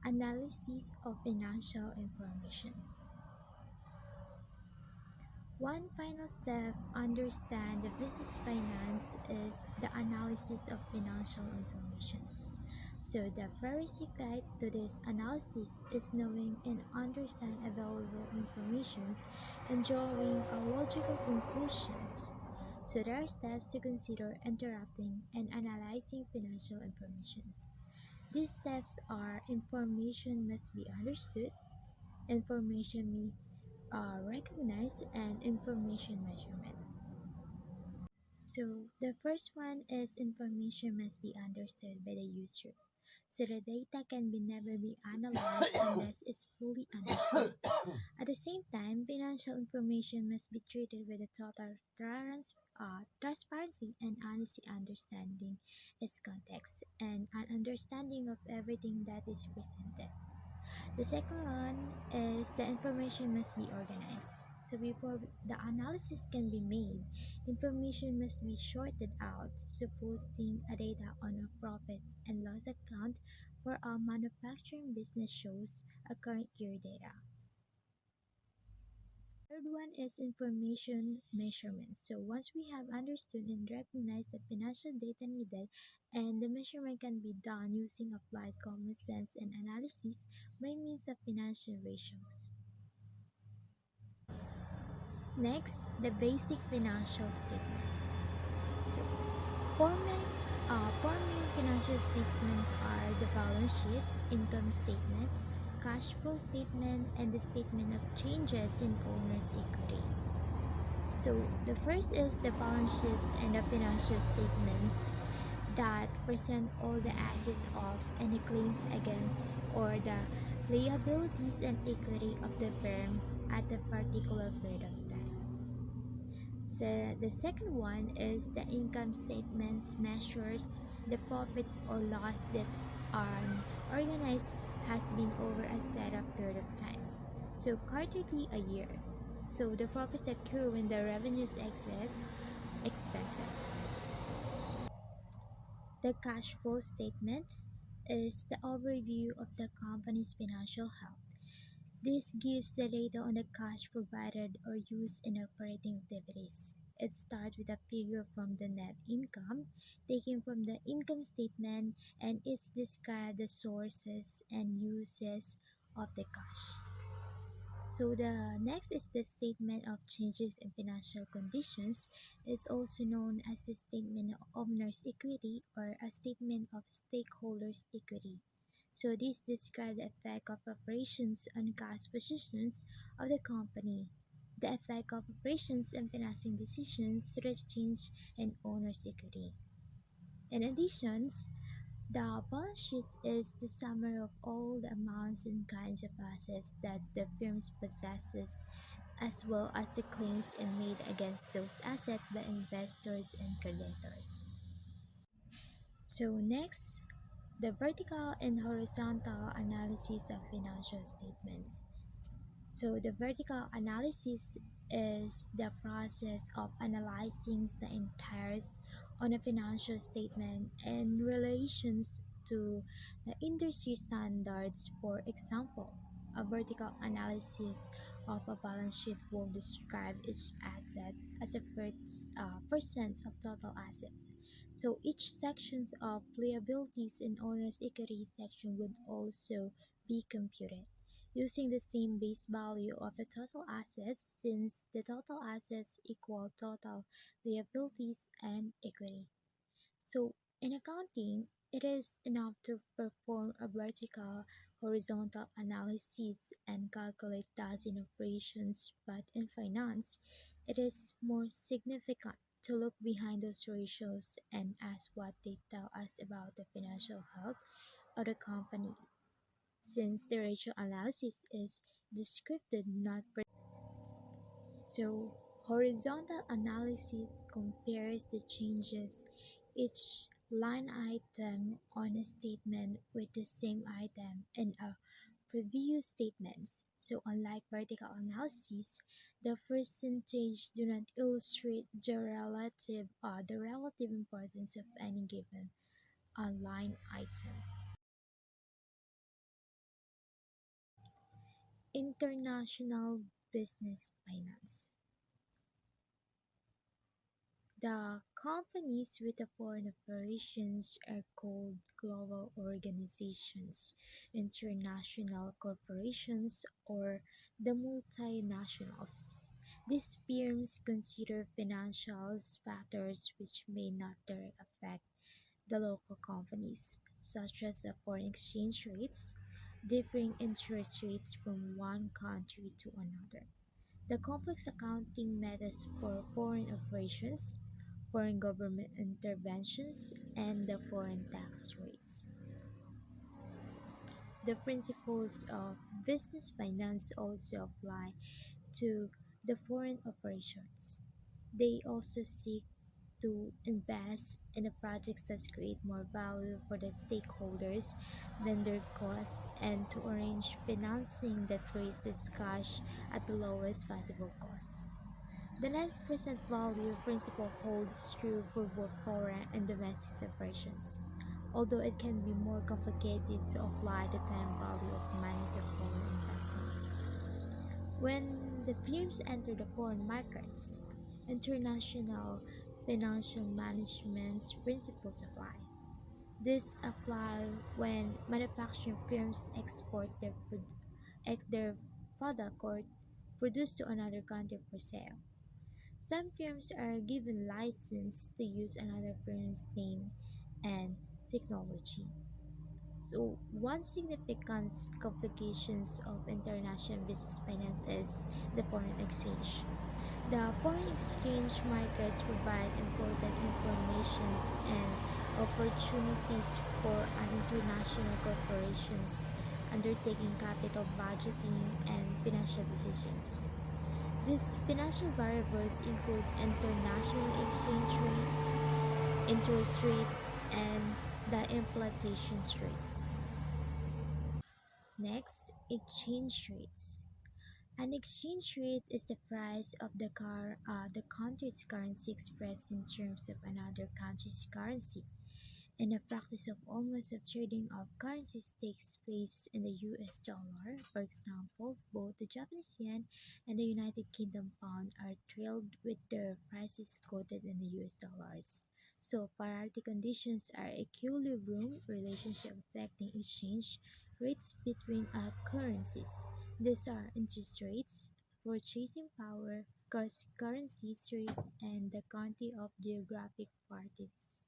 Analysis of financial informations. One final step understand the business finance is the analysis of financial informations. So the prerequisite to this analysis is knowing and understand available informations and drawing a logical conclusions. So there are steps to consider interpreting and analyzing financial informations. These steps are information must be understood, information be recognized, and information measurement. So the first one is information must be understood by the user. So the data can be never be analyzed unless it's fully understood. At the same time, financial information must be treated with a total transparency and honesty, understanding its context and an understanding of everything that is presented. The second one is the information must be organized. So before the analysis can be made, information must be sorted out. Supposing a data on a profit and loss account for a manufacturing business shows a current year data. Third one is information measurement. So once we have understood and recognized the financial data needed, and the measurement can be done using applied common sense and analysis by means of financial ratios. Next, the basic financial statements. So forming financial statements are the balance sheet, income statement, cash flow statement, and the statement of changes in owner's equity. So the first is the balance sheets and the financial statements that present all the assets of any claims against or the liabilities and equity of the firm at a particular period of time. So the second one is the income statements measures the profit or loss that an organized has been over a set of period of time. So quarterly a year. So the profits occur when the revenues excess expenses. The cash flow statement is the overview of the company's financial health. This gives the data on the cash provided or used in operating activities. It starts with a figure from the net income taken from the income statement, and it describes the sources and uses of the cash. So the next is the statement of changes in financial conditions. Is also known as the statement of owner's equity or a statement of stakeholders' equity. So this describes the effect of operations on cash positions of the company, the effect of operations and financing decisions to the change in owner's equity. In addition, the balance sheet is the summary of all the amounts and kinds of assets that the firm possesses, as well as the claims made against those assets by investors and creditors. So next, the vertical and horizontal analysis of financial statements. So the vertical analysis is the process of analyzing the entire on a financial statement in relations to the industry standards. For example, a vertical analysis of a balance sheet will describe each asset as a percent of total assets. So each sections of liabilities in owner's equity section would also be computed using the same base value of the total assets, since the total assets equal total liabilities and equity. So in accounting, it is enough to perform a vertical horizontal analysis and calculate those in operations, but in finance, it is more significant to look behind those ratios and ask what they tell us about the financial health of the company, since the ratio analysis is descriptive, not so. Horizontal analysis compares the changes each line item on a statement with the same item in a previous statements. So unlike vertical analysis, the percentage do not illustrate the relative importance of any given line item. International business finance. The companies with the foreign operations are called global organizations, international corporations, or the multinationals. These firms consider financial factors which may not directly affect the local companies, such as foreign exchange rates, differing interest rates from one country to another. The complex accounting methods for foreign operations, foreign government interventions, and the foreign tax rates. The principles of business finance also apply to the foreign operations. They also seek to invest in the projects that create more value for the stakeholders than their costs and to arrange financing that raises cash at the lowest possible cost. The net present value principle holds true for both foreign and domestic operations, although it can be more complicated to apply the time value of money to foreign investments. When the firms enter the foreign markets, international financial management principles apply. These apply when manufacturing firms export their product or produce to another country for sale. Some firms are given license to use another firm's name and technology. So, one significant complications of international business finance is the foreign exchange. The foreign exchange markets provide important informations and opportunities for an international corporations undertaking capital budgeting and financial decisions. These financial variables include international exchange rates, interest rates, and the inflation rates. Next, exchange rates. An exchange rate is the price of the country's currency expressed in terms of another country's currency. And the practice of almost of trading of currencies takes place in the US dollar. For example, both the Japanese yen and the United Kingdom pound are traded with their prices quoted in the US dollars. So parity conditions are equilibrium relationship reflecting exchange rates between currencies. These are interest rates, purchasing power, cross currency rate, and the quantity of geographic parties.